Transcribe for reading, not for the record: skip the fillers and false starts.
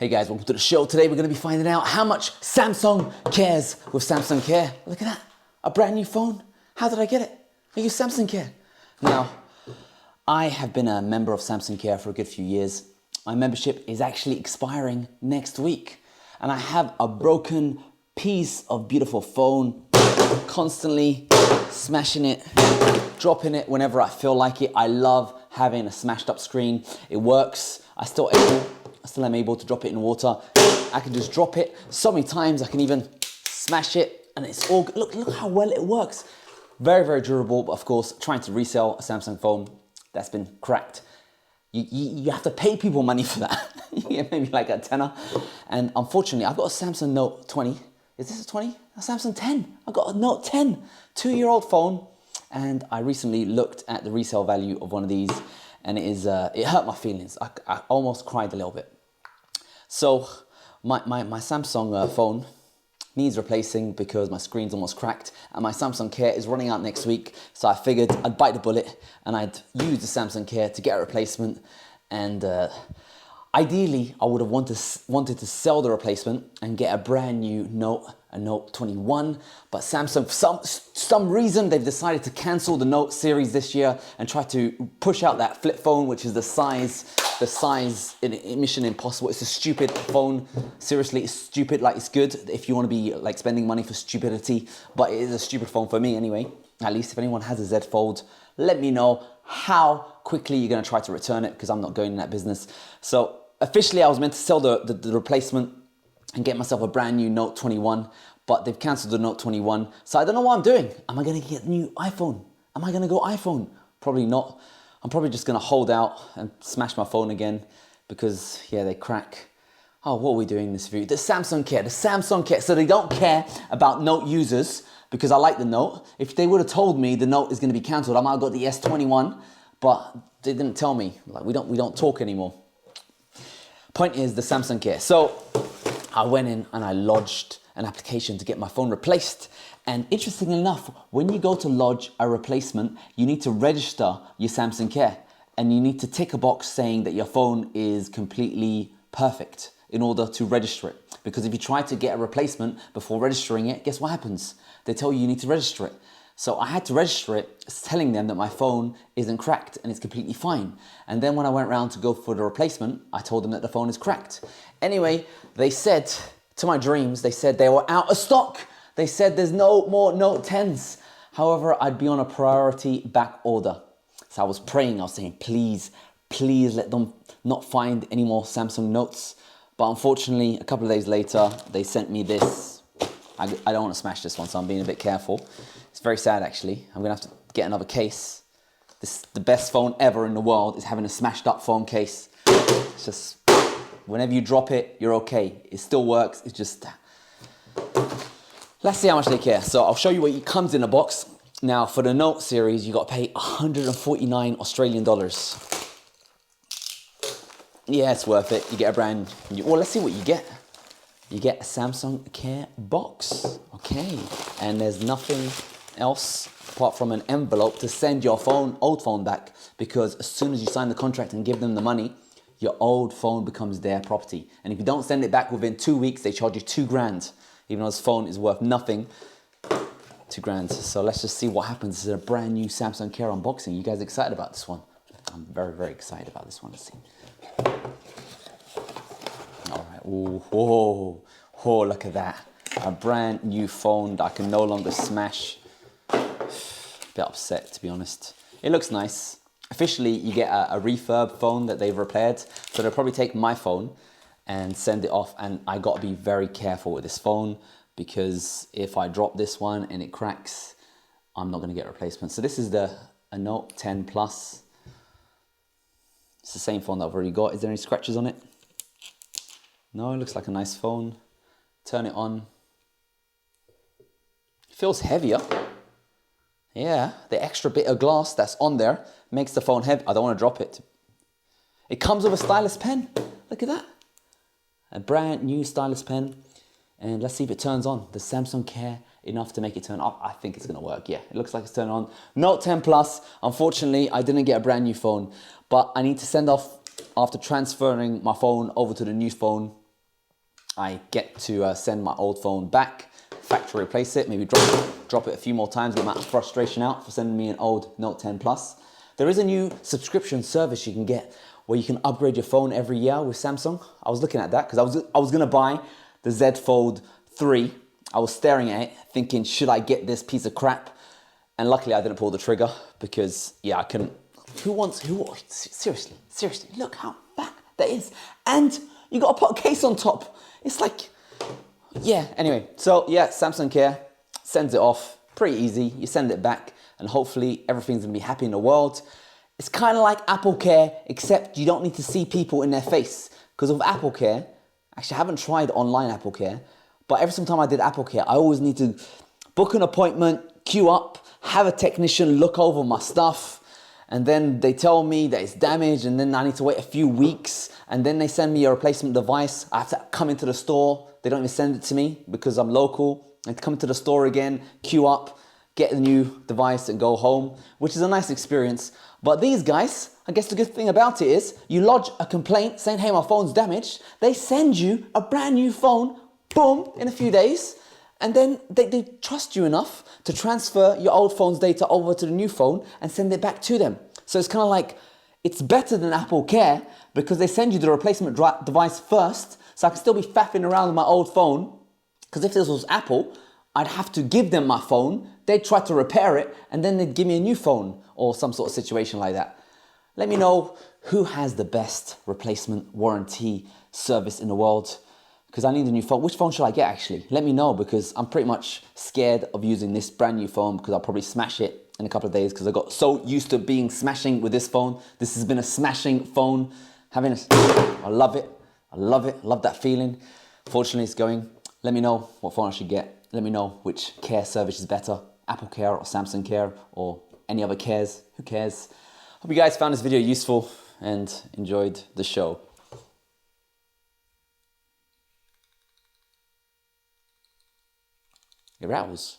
Hey guys, welcome to the show. Today we're going to be finding out how much Samsung cares with Samsung Care. Look at that, a brand new phone. How did I get it? I use Samsung Care. Now, I have been a member of Samsung Care for a good few years. My membership is actually expiring next week. And I have a broken piece of beautiful phone, constantly smashing it, dropping it whenever I feel like it. I love having a smashed up screen. It works. I still am able to drop it in water. I can just drop it so many times. I can even smash it and it's all good. Look how well it works. Very, very durable, but of course, trying to resell a Samsung phone that's been cracked, you have to pay people money for that. Maybe like a tenner. And unfortunately, I've got a Samsung Note 20. Is this a 20? A Samsung 10. I've got a Note 10, 2-year-old phone. And I recently looked at the resale value of one of these and it hurt my feelings. I almost cried a little bit. So my Samsung phone needs replacing because my screen's almost cracked and my Samsung Care is running out next week. So I figured I'd bite the bullet and I'd use the Samsung Care to get a replacement. And ideally, I would have wanted to sell the replacement and get a brand new a Note 21, but Samsung, for some reason, they've decided to cancel the Note series this year and try to push out that flip phone, which is the size in Mission Impossible. It's a stupid phone. Seriously, it's stupid. Like, it's good if you want to be like spending money for stupidity, but it is a stupid phone for me anyway. At least if anyone has a Z Fold, let me know how quickly you're going to try to return it, because I'm not going in that business. So officially, I was meant to sell the replacement and get myself a brand new Note 21, but they've cancelled the Note 21. So I don't know what I'm doing. Am I gonna get a new iPhone? Am I gonna go iPhone? Probably not. I'm probably just gonna hold out and smash my phone again because, yeah, they crack. Oh, what are we doing in this review? The Samsung Care. So they don't care about Note users because I like the Note. If they would have told me the Note is gonna be cancelled, I might have got the S21, but they didn't tell me. Like, we don't talk anymore. Point is the Samsung Care. So I went in and I lodged an application to get my phone replaced. And interestingly enough, when you go to lodge a replacement, you need to register your Samsung Care. And you need to tick a box saying that your phone is completely perfect in order to register it. Because if you try to get a replacement before registering it, guess what happens? They tell you need to register it. So I had to register it, telling them that my phone isn't cracked and it's completely fine. And then when I went around to go for the replacement, I told them that the phone is cracked. Anyway, they said, to my dreams, they said they were out of stock. They said there's no more Note 10s. However, I'd be on a priority back order. So I was praying, I was saying, please let them not find any more Samsung Notes. But unfortunately, a couple of days later, they sent me this. I don't want to smash this one, so I'm being a bit careful. It's very sad, actually. I'm going to have to get another case. The best phone ever in the world is having a smashed up phone case. It's just, whenever you drop it, you're okay. It still works. It's just, let's see how much they care. So I'll show you what comes in a box. Now, for the Note series, you got to pay 149 Australian dollars. Yeah, it's worth it. You get a brand new, well, let's see what you get. You get a Samsung Care box, okay? And there's nothing else apart from an envelope to send your old phone back, because as soon as you sign the contract and give them the money, your old phone becomes their property. And if you don't send it back within 2 weeks, they charge you $2,000, even though this phone is worth nothing. $2,000. So let's just see what happens. This is a brand new Samsung Care unboxing. You guys excited about this one? I'm very, very excited about this one. Let's see. All right. Ooh, whoa, look at that. A brand new phone that I can no longer smash. Bit upset, to be honest. It looks nice. Officially, you get a refurb phone that they've repaired. So they'll probably take my phone and send it off. And I got to be very careful with this phone, because if I drop this one and it cracks, I'm not going to get a replacement. So this is a Note 10 Plus. It's the same phone that I've already got. Is there any scratches on it? No, it looks like a nice phone. Turn it on. It feels heavier. Yeah, the extra bit of glass that's on there makes the phone heavy. I don't want to drop it. It comes with a Stylus Pen. Look at that. A brand new Stylus Pen. And let's see if it turns on. The Samsung Care enough to make it turn on. I think it's going to work. Yeah, it looks like it's turned on. Note 10 Plus. Unfortunately, I didn't get a brand new phone, but I need to send off after transferring my phone over to the new phone. I get to send my old phone back, factory replace it, maybe drop it a few more times, get my frustration out for sending me an old Note 10 Plus. There is a new subscription service you can get where you can upgrade your phone every year with Samsung. I was looking at that because I was gonna buy the Z Fold 3. I was staring at it thinking, should I get this piece of crap? And luckily I didn't pull the trigger because yeah, I couldn't. Seriously, look how fat that is. And you gotta put a case on top. It's like, yeah, anyway. So yeah, Samsung Care sends it off, pretty easy. You send it back and hopefully everything's gonna be happy in the world. It's kind of like Apple Care, except you don't need to see people in their face. Because with Apple Care, actually I haven't tried online Apple Care, but every single time I did Apple Care, I always need to book an appointment, queue up, have a technician look over my stuff, and then they tell me that it's damaged, and then I need to wait a few weeks, and then they send me a replacement device. I have to come into the store. They don't even send it to me because I'm local. I have to come into the store again, queue up, get a new device and go home, which is a nice experience. But these guys, I guess the good thing about it is you lodge a complaint saying, hey, my phone's damaged. They send you a brand new phone, boom, in a few days. And then they trust you enough to transfer your old phone's data over to the new phone and send it back to them. So it's kind of like, it's better than Apple Care because they send you the replacement device first, so I can still be faffing around with my old phone. Because if this was Apple, I'd have to give them my phone, they'd try to repair it, and then they'd give me a new phone or some sort of situation like that. Let me know who has the best replacement warranty service in the world, because I need a new phone. Which phone should I get actually? Let me know, because I'm pretty much scared of using this brand new phone because I'll probably smash it in a couple of days because I got so used to being smashing with this phone. This has been a smashing phone. I love it. I love that feeling. Fortunately, it's going. Let me know what phone I should get. Let me know which care service is better, Apple Care or Samsung Care or any other cares. Who cares? Hope you guys found this video useful and enjoyed the show. It rattles.